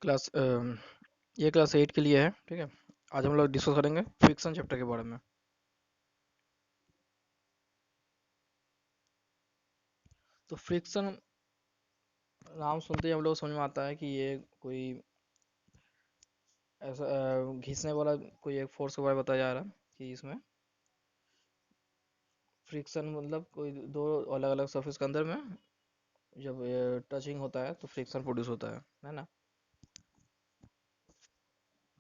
Class ये class 8 के लिए है, ठीक है। आज हम लोग डिस्कस करेंगे फ्रिक्शन चैप्टर के बारे में। तो फ्रिक्शन नाम सुनते ही हम लोग समझ में आता है कि ये कोई ऐसा घिसने वाला कोई एक फोर्स के बारे में बताया जा रहा है कि इसमें फ्रिक्शन मतलब कोई दो अलग अलग सरफेस के अंदर में जब टचिंग होता है तो फ्रिक्शन प्रोड्यूस होता है ना।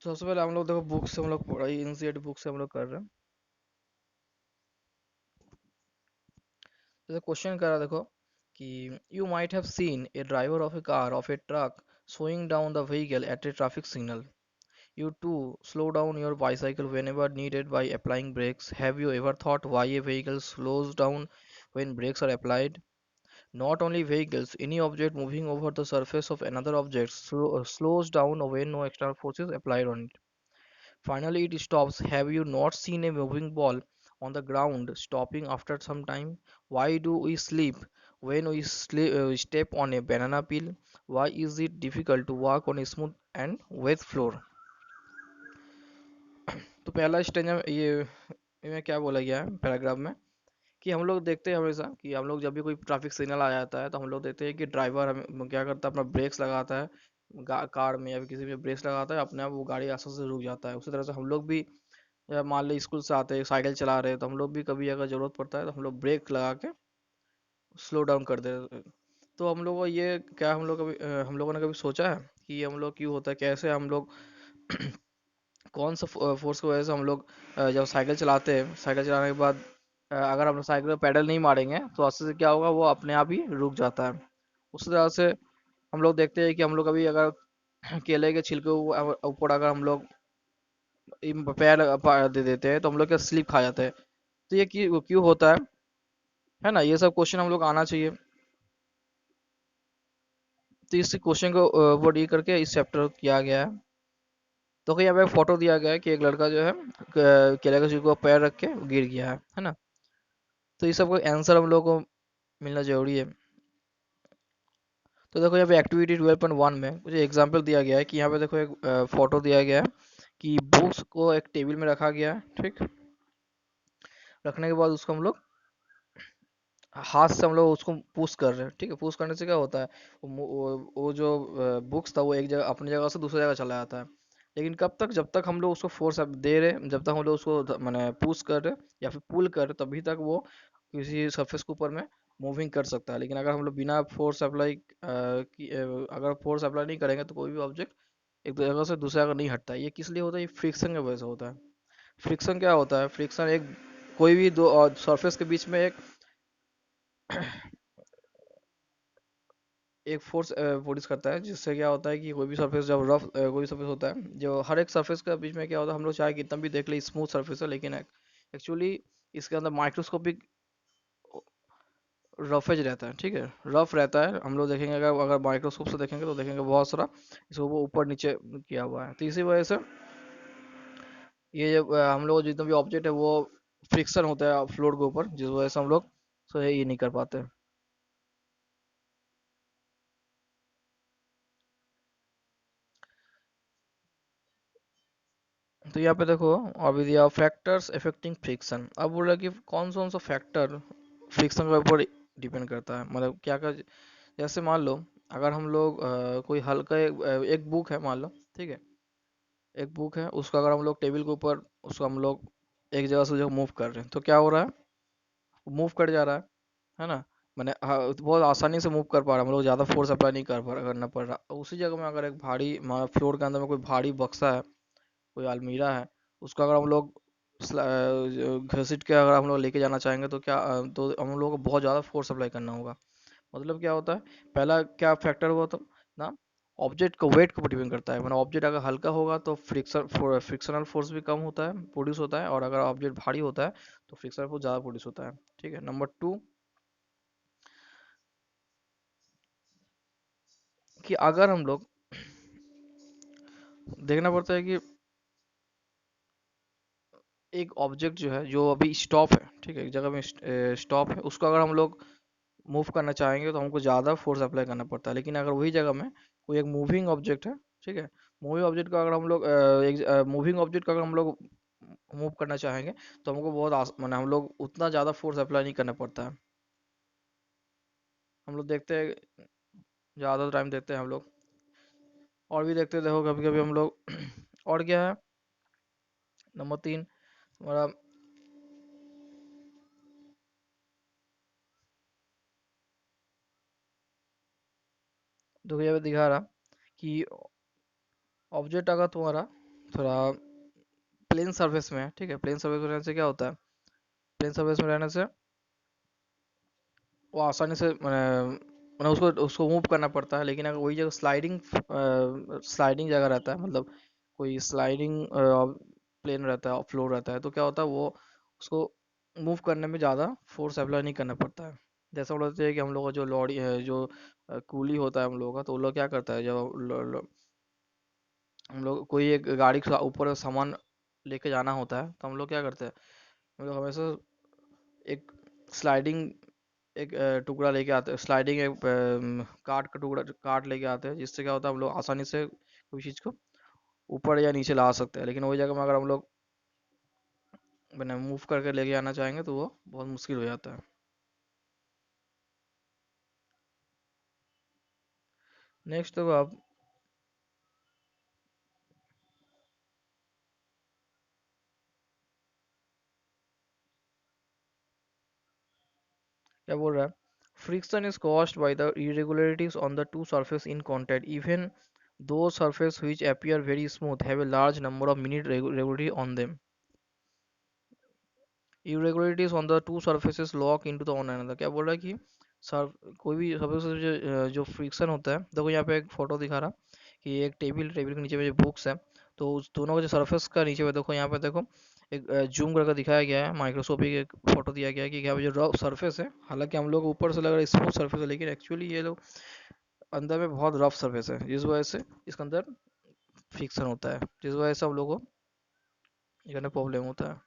तो सबसे पहले हम लोग देखो बुक से हम लोग पढ़ाई एनसीईआरटी बुक से हम लोग कर रहे हैं। जैसे क्वेश्चन कर रहा है देखो कि you might have seen A driver of A car of A truck slowing down the vehicle at a traffic signal. You too slow down your bicycle whenever needed by applying brakes. Have you ever thought why a vehicle slows down when brakes are applied? Not only vehicles, any object moving over the surface of another object slows down when no external force is applied on it. Finally, it stops. Have you not seen a moving ball on the ground stopping after some time? Why do we sleep when we step on a banana peel? Why is it difficult to walk on a smooth and wet floor? तो पहला stage में ये क्या बोला गया है paragraph में कि हम लोग देखते हैं हमेशा कि हम लोग जब भी कोई ट्रैफिक सिग्नल आ जाता है तो हम लोग देखते हैं कि ड्राइवर हमें क्या करता है, अपना ब्रेक्स लगाता है कार में या फिर किसी में ब्रेक्स लगाता है, अपने आप वो गाड़ी आसानी से रुक जाता है। उसी तरह से हम लोग भी या मान लो स्कूल से आते हैं साइकिल चला रहे हैं तो हम लोग भी कभी अगर ज़रूरत पड़ता है तो हम लोग ब्रेक लगा के स्लो डाउन कर देते हैं। तो हम लोग को ये क्या हम लोगों ने कभी सोचा है कि ये हम लोग क्यों होता है, कैसे हम लोग कौन सा फोर्स की वजह से हम लोग जब साइकिल चलाते हैं, साइकिल चलाने के बाद अगर हम साइकिल में पैडल नहीं मारेंगे तो उससे से क्या होगा, वो अपने आप ही रुक जाता है। उसी तरह से हम लोग देखते हैं कि हम लोग कभी अगर केले के छिलके ऊपर अगर हम लोग पैर दे देते हैं तो हम लोग क्या स्लिप खा जाते हैं। तो ये क्यों क्यों होता है ना, ये सब क्वेश्चन हम लोग आना चाहिए। तो इस क्वेश्चन को ऊपर डी करके इस चैप्टर किया गया है। तो यहाँ पे एक फोटो दिया गया है कि एक लड़का जो है केले के छिलके को पैर रख के गिर गया है ना। तो ये सब का आंसर हम लोग को मिलना जरूरी है। तो देखो यहाँ पे एक्टिविटी 12.1 में कुछ एग्जांपल दिया गया है कि यहाँ पे देखो एक फोटो दिया गया है कि बुक्स को एक टेबल में रखा गया है, ठीक। रखने के बाद उसको हम लोग हाथ से हम लोग उसको पुश कर रहे हैं, ठीक है। पुश करने से क्या होता है, वो जो बुक्स था वो एक जगह अपनी जगह से दूसरी जगह चला जाता है। लेकिन कब तक, जब तक हम लोग उसको फोर्स दे रहे हैं, जब तक हम लोग उसको मैंने पुश कर रहे हैं या फिर पुल कर रहे हैं, तभी तक वो किसी सरफेस के ऊपर में मूविंग कर सकता है। लेकिन अगर हम लोग बिना फोर्स अप्लाई अगर फोर्स अप्लाई नहीं करेंगे तो कोई भी ऑब्जेक्ट एक जगह से दूसरी जगह नहीं हटता है। ये किस लिए होता है, ये फ्रिक्शन की वजह से होता है। फ्रिक्शन क्या होता है, फ्रिक्शन एक कोई भी दो सरफेस के बीच में एक फोर्स प्रोड्यूस करता है, जिससे क्या होता है कि कोई भी सरफेस जब रफ कोई सरफेस होता है, जो हर एक सरफेस के बीच में क्या होता है, हम लोग चाहे कितना भी देख ले स्मूथ सरफेस है, लेकिन एक्चुअली इसके अंदर माइक्रोस्कोपिक रफेज रहता है, ठीक है। रफ रहता है। हम लोग देखेंगे अगर अगर माइक्रोस्कोप से देखेंगे तो देखेंगे बहुत सारा इसको वो ऊपर नीचे किया हुआ है। तो इसी वजह से ये जब हम लोग जितना भी ऑब्जेक्ट है वो फ्रिक्शन होता है फ्लोर के ऊपर, जिस वजह से हम लोग ये नहीं कर पाते। तो यहाँ पे देखो अभी दिया फैक्टर्स अफेक्टिंग फ्रिक्शन। अब बोल रहा है कि कौन सा फैक्टर फ्रिक्शन के ऊपर डिपेंड करता है, मतलब क्या क्या। जैसे मान लो अगर हम लोग कोई हल्का एक बुक है मान लो, ठीक है। एक बुक है, उसको अगर हम लोग टेबल के ऊपर उसको हम लोग एक जगह से जो मूव कर रहे हैं तो क्या हो रहा है, मूव कर जा रहा है ना। मैंने तो बहुत आसानी से मूव कर पा रहा है, हम लोग ज़्यादा फोर्स अप्लाई नहीं करना पड़ रहा। उसी जगह में अगर एक भारी फ्लोर के अंदर में कोई भारी बक्सा है, कोई अलमीरा है, उसको अगर हम लोग घसीट के अगर हम लोग लेके जाना चाहेंगे तो तो हम लोग को बहुत ज़्यादा फोर्स अप्लाई करना होगा। मतलब क्या होता है, पहला क्या फैक्टर हुआ तो ना, ऑब्जेक्ट का वेट को डिपेंड करता है। मतलब ऑब्जेक्ट अगर हल्का होगा तो फ्रिक्शनल फोर्स भी कम होता है, प्रोड्यूस होता है, और अगर ऑब्जेक्ट भारी होता है तो फ्रिक्शनल फोर्स ज़्यादा प्रोड्यूस होता है, ठीक है। नंबर टू कि अगर हम लोग देखना पड़ता है कि एक ऑब्जेक्ट जो है जो अभी स्टॉप है, ठीक है, एक जगह में स्टॉप है, उसको अगर हम लोग मूव करना चाहेंगे तो हमको ज़्यादा फोर्स अप्लाई करना पड़ता है। लेकिन अगर वही जगह में कोई एक मूविंग ऑब्जेक्ट है, ठीक है। मूविंग ऑब्जेक्ट का अगर हम लोग मूविंग ऑब्जेक्ट का अगर हम लोग मूव करना चाहेंगे तो हमको बहुत माने हम लोग उतना ज़्यादा फोर्स अप्लाई नहीं करना पड़ता है। हम लोग देखते हैं, ज़्यादा टाइम देखते हैं हम लोग, और भी देखते देखो कभी कभी हम लोग और क्या है, नंबर 3 हमारा, देखो ये पे दिखा रहा कि ऑब्जेक्ट अगर तुम्हारा थोड़ा प्लेन सरफेस में है, ठीक है, प्लेन सरफेस में रहने से क्या होता है, प्लेन सरफेस में रहने से वो आसानी से मैंने उसको उसको मूव करना पड़ता है, लेकिन अगर वही जगह स्लाइडिंग स्लाइडिंग जगह रहता है, मतलब कोई स्लाइडिंग प्लेन रहता है, फ्लोर रहता है, तो क्या होता है वो उसको मूव करने में ज़्यादा फोर्स अप्लाई नहीं करना पड़ता है। जैसा हम लोग देखते हैं कि हम लोग का जो लॉरी है, जो कूली होता है हम लोगों का, तो वो लोग क्या करता है, जब हम लोग कोई एक गाड़ी के ऊपर सामान लेके जाना होता है तो हम लोग क्या करते हैं, हम लोग हमेशा एक स्लाइडिंग एक टुकड़ा लेके आते हैं, स्लाइडिंग एक काट का टुकड़ा काट लेके आते हैं, जिससे क्या होता है हम लोग आसानी से कोई चीज़ को ऊपर या नीचे ला सकते हैं। लेकिन वही जगह में अगर हम लोग मैंने मूव करके लेके आना चाहेंगे तो वो बहुत मुश्किल हो जाता है। नेक्स्ट तो आप क्या बोल रहा है, friction is caused by the irregularities on the two surface in contact, even those surface which appear very smooth have a large number of minute regularity on them, irregularities on the two surfaces lock into the one another। क्या बोल रहा है कि sir कोई भी surface से जो friction होता है, देखो यहाँ पे एक फोटो दिखा रहा कि एक टेबल टेबल के नीचे में जो बुक्स है, तो उस दोनों का जो सरफेस का नीचे में देखो, यहाँ पे देखो एक जूम करके दिखाया गया है, माइक्रोस्कोपिक एक फोटो दिया गया है कि यहाँ पे जो रफ सरफेस है, हालांकि हम लोग ऊपर से लग रहा है स्मूथ सरफेस है, लेकिन एक्चुअली ये लोग अंदर में बहुत रफ सरफेस है, जिस वजह से इसके अंदर फ्रिक्शन होता है, जिस वजह से हम लोग को ये प्रॉब्लम होता है।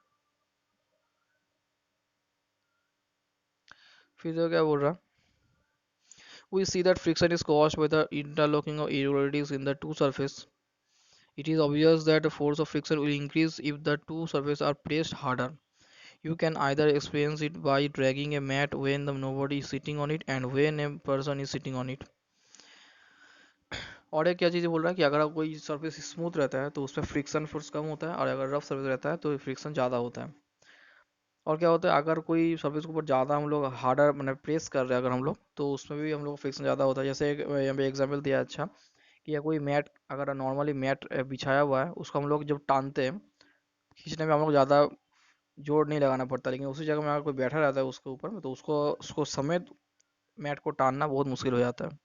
फिर तो क्या बोल रहा, we see that friction is caused by the interlocking of irregularities in the two surfaces. It is obvious that the force of friction will increase if the two surfaces are placed harder. You can either experience it by dragging a mat when the nobody is sitting on it and when a person is sitting on it. और एक क्या चीज़ बोल रहा है कि अगर कोई surface smooth रहता है तो उस पर फ्रिक्शन फोर्स कम होता है, और अगर रफ सरफेस रहता है तो फ्रिक्शन ज़्यादा होता है। और क्या होता है, अगर कोई सरफेस के ऊपर ज़्यादा हम लोग हार्डर मतलब प्रेस कर रहे हैं अगर हम लोग, तो उसमें भी हम लोग फ्रिक्शन ज़्यादा होता है। जैसे एक यहाँ पे एग्जांपल दिया है, अच्छा कि या कोई मैट अगर नॉर्मली मैट बिछाया हुआ है, उसको हम लोग जब टानते हैं, खींचने में हम लोग ज़्यादा जोर नहीं लगाना पड़ता, लेकिन उसी जगह में अगर कोई बैठा रहता है उसके ऊपर, तो उसको उसको समेत मैट को टानना बहुत मुश्किल हो जाता है।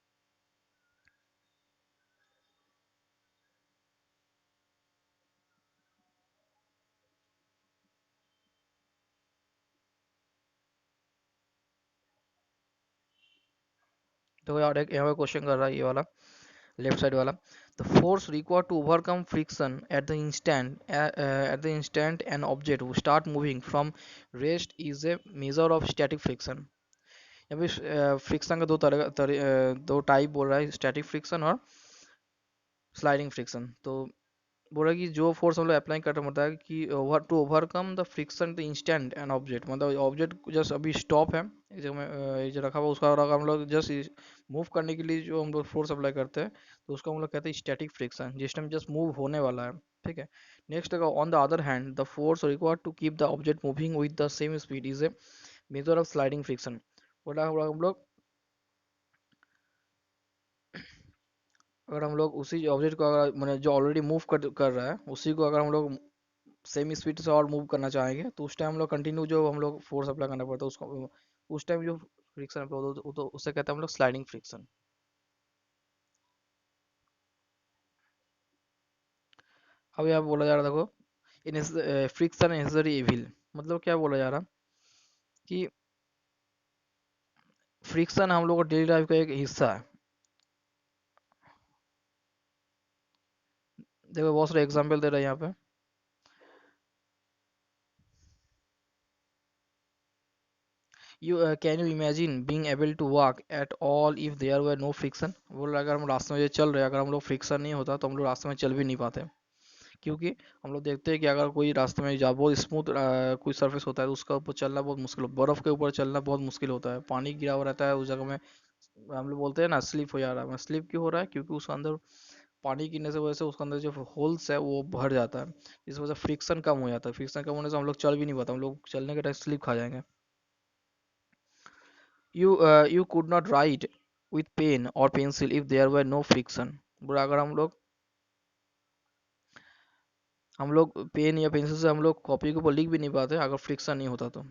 तो यार एक यहाँ पे क्वेश्चन कर रहा है ये वाला, लेफ्ट साइड वाला, the force required to overcome friction at the instant an object start moving from rest is a measure of static friction. यहाँ पे फ्रिक्शन का दो टाइप बोल रहा है, स्टैटिक फ्रिक्शन और स्लाइडिंग फ्रिक्शन। तो बोल रहा है कि जो फोर्स हम लोग अप्लाई करना पड़ता है कि overcome the friction the instant and object, मतलब ऑब्जेक्ट जस्ट अभी स्टॉप है एक जगह में, एक जगह रखा हुआ, उसका और अगर हम लोग जस्ट मूव करने के लिए जो हम लोग फोर्स अप्लाई करते हैं, तो उसको हम लोग कहते हैं स्टैटिक फ्रिक्शन, जिस टाइम जस्ट मूव होने वाला है। ठीक है। Next on the other hand the force required to keep the object moving with the same speed is a measure of sliding friction. बोला हम लोग अगर हम लोग उसी ऑब्जेक्ट को अगर मैंने जो ऑलरेडी मूव कर रहा है उसी को अगर हम लोग सेम स्पीड से और मूव करना चाहेंगे, तो उस टाइम हम लोग कंटिन्यू जो हम लोग फोर्स अप्लाई करना पड़ता है उसको, उस टाइम जो फ्रिक्शन अप्लाई होता है तो उससे कहते हैं हम लोग स्लाइडिंग फ्रिक्शन। अब यहाँ बोला जा रहा, देखो इन फ्रिक्शन नेसेसरी इविल, मतलब क्या बोला जा रहा कि फ्रिक्शन हम लोग का डेली लाइफ का एक हिस्सा है। देखो बहुत सारे एग्जांपल दे रहे हैं यहाँ पे, you can you imagine being able to walk at all if there were no friction. बोल रहा है, अगर हम रास्ते में ये चल रहे हैं, अगर हम लोग फ्रिक्शन नहीं होता तो हम लोग रास्ते में चल भी नहीं पाते। क्योंकि हम लोग देखते हैं कि अगर कोई रास्ते में जा बहुत स्मूथ कोई सरफेस होता है तो उसका ऊपर चलना बहुत मुश्किल हो, बर्फ़ के ऊपर चलना बहुत मुश्किल होता है, पानी गिरा हुआ रहता है उस जगह में। हम लोग बोलते हैं ना स्लिप हो जा रहा है, स्लिप क्यों हो रहा है? क्योंकि उसके अंदर पानी गिरने से वजह से उसके अंदर जो होल्स है वो भर जाता है, इस वजह से फ्रिक्शन कम हो जाता है। फ्रिक्शन कम होने से हम लोग चल भी नहीं पाते, हम लोग चलने के टाइम स्लिप खा जाएंगे। You could not write with pen और pencil if there were no friction. बुरा, अगर हम लोग पेन या पेंसिल से हम लोग कॉपी के ऊपर लिख भी नहीं पाते अगर फ्रिक्शन नहीं होता तो।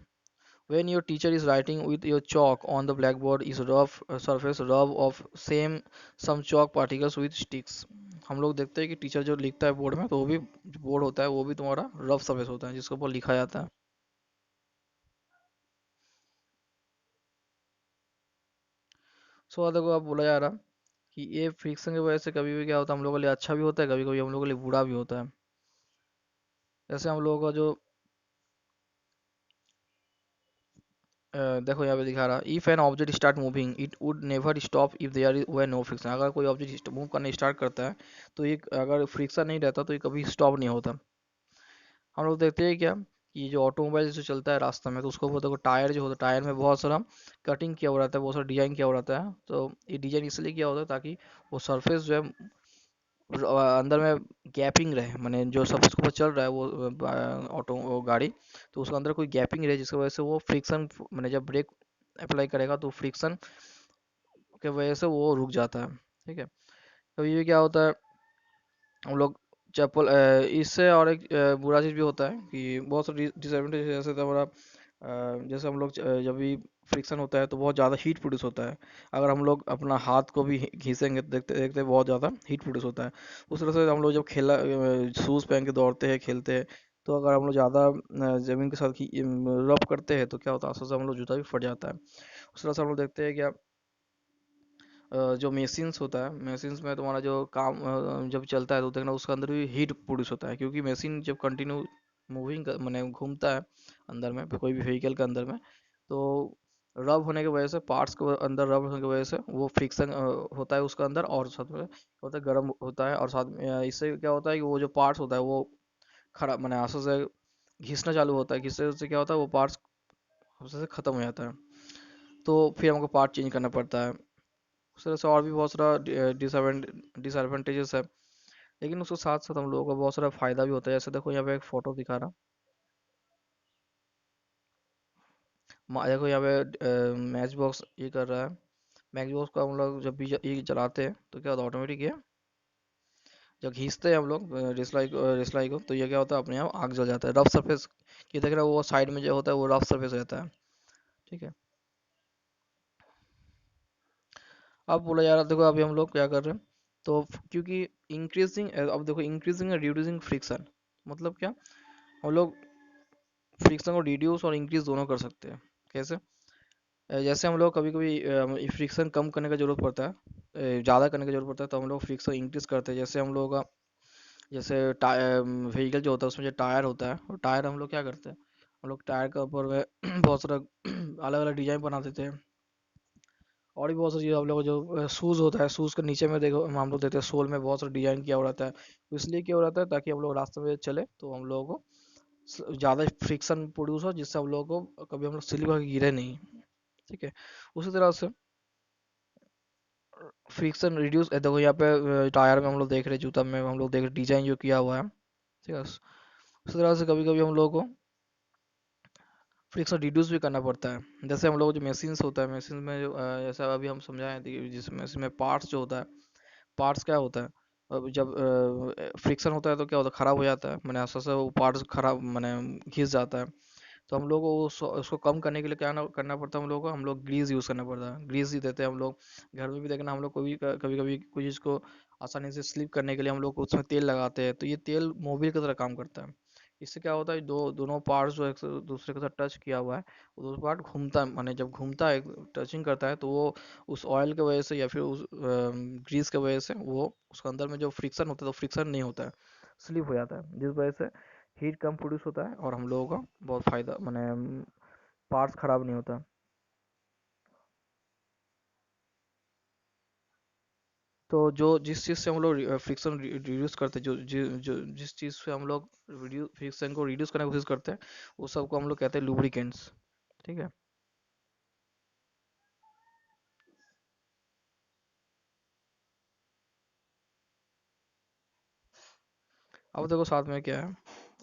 When your teacher is writing with your chalk on the blackboard is rough surface rub of same some chalk particles with sticks। हम लोग देखते हैं कि टीचर जो लिखता है बोर्ड में तो वो भी बोर्ड होता है, वो भी तुम्हारा रफ सरफेस होता है जिसके ऊपर लिखा जाता है। सो देखो अब बोला जा रहा कि ये फ्रिक्शन की वजह से कभी भी क्या होता है हम लोगों के लिए अच्छा भी होता है, कभी कभी हम लोगों के लिए बुरा भी होता है। जैसे हम लोगों का जो देखो यहाँ पे दिखा रहा, if an object start moving it would never stop if there were no friction. अगर कोई ऑब्जेक्ट मूव करना स्टार्ट करता है तो ये अगर फ्रिक्शन नहीं रहता तो ये कभी स्टॉप नहीं होता। हम लोग देखते हैं क्या कि ये जो ऑटोमोबाइल जो चलता है रास्ते में तो उसको देखो टायर जो होता है, टायर में बहुत सारा कटिंग किया हुआ रहता है, बहुत सारा डिजाइन किया हुआ रहता है। तो ये डिजाइन इसलिए किया होता है ताकि वो सरफेस जो है अंदर में गैपिंग रहे, माने जो सरफेस के ऊपर चल रहा है वो ऑटो वो गाड़ी, तो उसके अंदर कोई गैपिंग रहे जिसकी वजह से वो फ्रिक्शन, मैंने जब ब्रेक अप्लाई करेगा तो फ्रिक्शन की वजह से वो रुक जाता है। ठीक है। तो ये क्या होता है हम लोग चप्पल इससे और एक बुरा चीज़ भी होता है कि बहुत सारी डिसएडवांटेज जैसे तो हमारा जैसे हम लोग जब भी फ्रिक्शन होता है तो बहुत ज़्यादा हीट प्रोड्यूस होता है। अगर हम लोग अपना हाथ को भी घिसेंगे तो देखते देखते बहुत ज़्यादा हीट प्रोड्यूस होता है। उस तरह से हम लोग जब खेला शूज़ पहन के दौड़ते हैं खेलते हैं तो अगर हम लोग ज़्यादा ज़मीन के साथ रब करते हैं तो क्या होता है आस्ते से हम लोग जूता भी फट जाता है। उस तरह से हम लोग देखते हैं क्या जो मशीन्स होता है, मशीन्स में तुम्हारा जो काम जब चलता है तो देखना उसके अंदर भी हीट प्रोड्यूस होता है, क्योंकि मशीन जब कंटिन्यू मूविंग मैंने घूमता है अंदर में कोई भी व्हीकल के अंदर में, तो रब होने की वजह से पार्ट्स को अंदर रब होने की वजह से वो फ्रिक्शन होता है उसके अंदर, और साथ में होता है गर्म होता है, और साथ में इससे क्या होता है कि वो जो पार्ट्स होता है वो खराब मैंने आंसू से घिसना चालू होता है, घिसने से क्या होता है वो पार्ट्स से ख़त्म हो जाता है, तो फिर हमको पार्ट चेंज करना पड़ता है। उस तरह से और भी बहुत सारा डिसएडवांटेजेस है, लेकिन उसके साथ साथ हम लोगों को बहुत सारा फायदा भी होता है। जैसे देखो यहाँ पे एक फोटो दिखा रहा, देखो यहाँ पे मैच बॉक्स ये कर रहा है। मैच बॉक्स को हम लोग जब भी ये चलाते हैं तो क्या होता है ऑटोमेटिक ये जब खींचते हैं हम लोग रिसलाई को तो ये क्या होता है अपने आप आग जल जाता है। रफ सरफेस ये देख रहे हो वो साइड में जो होता है वो रफ सरफेस रहता है। ठीक है। अब बोला जा रहा देखो अभी हम लोग क्या कर रहे हैं, तो क्योंकि इंक्रीजिंग अब देखो इंक्रीजिंग और रिड्यूसिंग फ्रिक्शन मतलब क्या, हम लोग फ्रिक्शन को रिड्यूस और इंक्रीज दोनों कर सकते हैं। कैसे? जैसे हम लोग कभी कभी फ्रिक्शन कम करने का जरूरत पड़ता है, ज़्यादा करने की जरूरत पड़ता है तो हम लोग फ्रिक्शन इंक्रीज करते हैं। जैसे हम लोग का जैसे व्हीकल जो होता है उसमें जो टायर होता है वो टायर हम लोग क्या करते हैं, हम लोग टायर के ऊपर में बहुत सारा अलग अलग डिजाइन बना देते हैं। और भी बहुत सारी चीज़ें हम लोग जो शूज़ होता है शूज़ के नीचे में देखो हम लोग देते हैं सोल में बहुत सारा डिजाइन किया हुआ रहता है, तो इसलिए किया हुआ रहता है ताकि हम लोग रास्ते में चले तो हम लोगों को ज़्यादा फ्रिक्शन प्रोड्यूस हो जिससे हम लोगों को कभी हम लोग स्लिप होकर गिरे नहीं। ठीक है। उसी तरह से फ्रिक्शन रिड्यूस देखो यहाँ पे टायर में हम लोग देख रहे हैं, जूता में हम लोग देख रहे डिजाइन जो किया हुआ है। ठीक है। उसी तरह से कभी कभी हम लोगों को फ्रिक्शन रिड्यूस भी करना पड़ता है। जैसे हम लोग जो मशीन्स होता है मशीन में जो जैसा अभी हम समझाएं कि जिस मशीन में पार्ट्स जो होता है, पार्ट्स क्या होता है, अब जब फ्रिक्शन होता है तो क्या होता है ख़राब हो जाता है, मैंने आस्ते से वो पार्ट्स खराब मैंने घिस जाता है। तो हम लोग को उसको कम करने के लिए क्या करना पड़ता है हम लोग को, हम लोग ग्रीस यूज़ करना पड़ता है। ग्रीस ही देते हैं हम लोग। घर में भी देखना हम लोग को भी कभी कभी कोई चीज़ को आसानी से स्लिप करने के लिए हम लोग उसमें तेल लगाते हैं, तो ये तेल मोबिल की तरह काम करता है। इससे क्या होता है दोनों पार्ट्स जो एक दूसरे के साथ टच किया हुआ है वो दोनों पार्ट घूमता है, माने जब घूमता है टचिंग करता है तो वो उस ऑयल की वजह से या फिर उस ग्रीस की वजह से वो उसके अंदर में जो फ्रिक्शन होता है तो फ्रिक्शन नहीं होता है, स्लिप हो जाता है, जिस वजह से हीट कम प्रोड्यूस होता है और हम लोगों का बहुत फ़ायदा माने पार्ट्स ख़राब नहीं होता। तो जो जिस चीज़ से हम लोग फ्रिक्शन रिड्यूस करते हैं, जो जिस चीज़ से हम लोग फ्रिक्शन को रिड्यूस करने की कोशिश करते हैं, उस सब को हम लोग कहते हैं लुब्रिकेंट्स। ठीक है। अब देखो साथ में क्या है।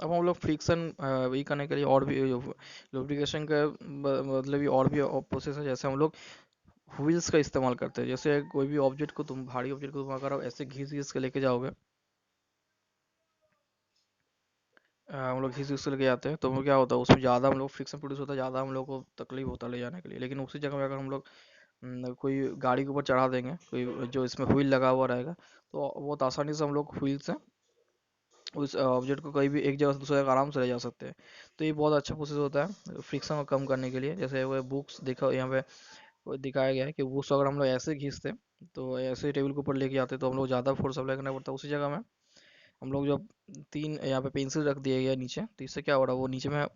अब हम लोग फ्रिक्शन वही करने के लिए और भी लुब्रिकेशन का मतलब भी और भी प्रोसेस है। जैसे हम लोग व्हील्स का इस्तेमाल करते हैं। जैसे कोई भी ऑब्जेक्ट को तुम भारी ऑब्जेक्ट को तुम अगर ऐसे घिस घिस के लेके जाओगे, हम लोग घिस घिस के लेके जाते हैं, तो वो क्या होता है, उसमें ज़्यादा हम लोग फ्रिक्शन प्रोड्यूस होता है, ज़्यादा हम लोग को तकलीफ होता है ले जाने के लिए। लेकिन उसी जगह में अगर हम लोग कोई गाड़ी के ऊपर चढ़ा देंगे, कोई जो इसमें व्हील लगा हुआ रहेगा, तो बहुत आसानी से हम लोग व्हील से उस ऑब्जेक्ट को कहीं भी एक जगह से दूसरी जगह आराम से ले जा सकते हैं। तो ये बहुत अच्छा प्रोसेस होता है फ्रिक्शन को कम करने के लिए। जैसे वो बुक्स देखो यहाँ पे वो दिखाया गया है कि बुक्स अगर हम लोग ऐसे खींचते, तो ऐसे टेबल के ऊपर लेके आते, तो हम लोग ज़्यादा फोर्स अप्लाई करना पड़ता है। उसी जगह में हम लोग जब तीन यहाँ पे पेंसिल रख दिए गया नीचे, तो इससे क्या हो रहा है, वो नीचे में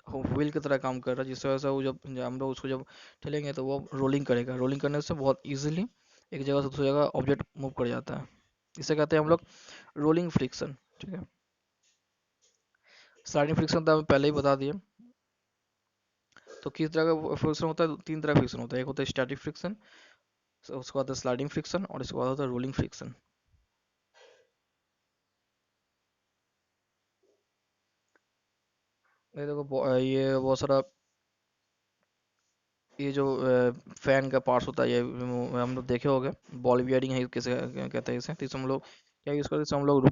व्हील की तरह काम कर रहा है, जिसकी वजह से वो जब हम लोग उसको जब ठेलेंगे तो वो रोलिंग करेगा। रोलिंग करने से बहुत इजीली एक जगह से दूसरी जगह ऑब्जेक्ट मूव कर जाता है। इसे कहते हैं हम लोग रोलिंग फ्रिक्शन। ठीक है। स्लाइडिंग फ्रिक्शन तो हमें पहले ही बता दिए। तो किस तरह का फ्रिक्शन होता है, तीन तरह का फ्रिक्शन होता है। एक होता है स्टैटिक फ्रिक्शन, उसके बाद स्लाइडिंग फ्रिक्शन, और इसके बाद होता है रोलिंग फ्रिक्शन। ये देखो ये बहुत सारा, ये जो फैन का पार्ट्स होता है, ये हम लोग देखे होंगे। बॉल बियरिंग है, किसे कहते हैं इसे। तो इसे हम लोग क्या यूज़ करते हैं, इसे हम लोग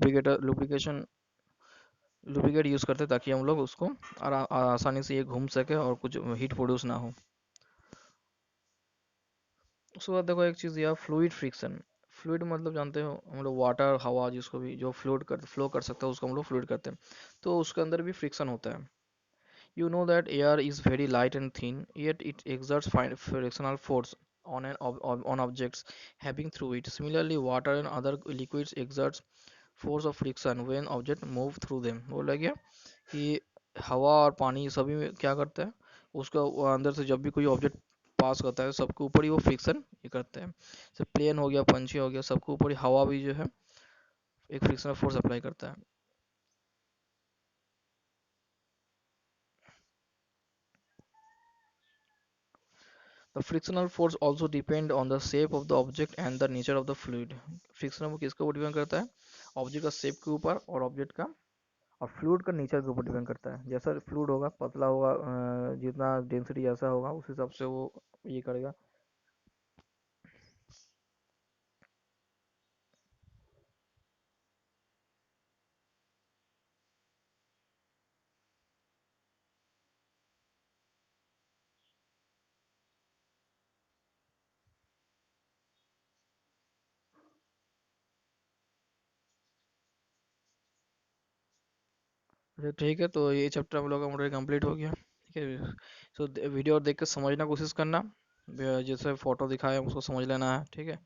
लुब्रिकेट यूज़ करते हैं, ताकि हम लोग उसको आसानी से ये घूम सके और कुछ हीट प्रोड्यूस ना हो। उसके बाद देखो एक चीज़, यह फ्लूइड फ्रिक्शन। फ्लूइड मतलब जानते हो हम लोग, वाटर, हवा, जिसको भी जो फ्लो कर सकता है, उसको हम लोग फ्लूइड करते हैं। तो उसके अंदर भी फ्रिक्शन होता है। You know that air is very light and thin, yet it exerts frictional force on objects having through it. Similarly, water and other liquids exerts force of friction when object move through them. बोला गया कि हवा और पानी सभी में क्या करता है, उसका वो अंदर से जब भी कोई ऑब्जेक्ट पास करता है, सबके ऊपर ही वो फ्रिक्शन ये करता है। जैसे प्लेन हो गया, पंछी हो गया, सबके ऊपर ही हवा भी जो है एक फ्रिक्शनल फोर्स अप्लाई करता है। The frictional force also depend on the shape of the object and the nature of the fluid. Friction वो किसके ऊपर डिपेंड करता है, ऑब्जेक्ट का शेप के ऊपर और ऑब्जेक्ट का और फ्लूइड का नेचर के ऊपर डिपेंड करता है। जैसा फ्लूइड होगा, पतला होगा, जितना डेंसिटी जैसा होगा उस हिसाब से वो ये करेगा। अच्छा ठीक है, तो ये चैप्टर हम लोग का मोटर कंप्लीट हो गया। ठीक है। सो वीडियो देख के समझना कोशिश करना, जैसे फोटो दिखाया है उसको समझ लेना है। ठीक है।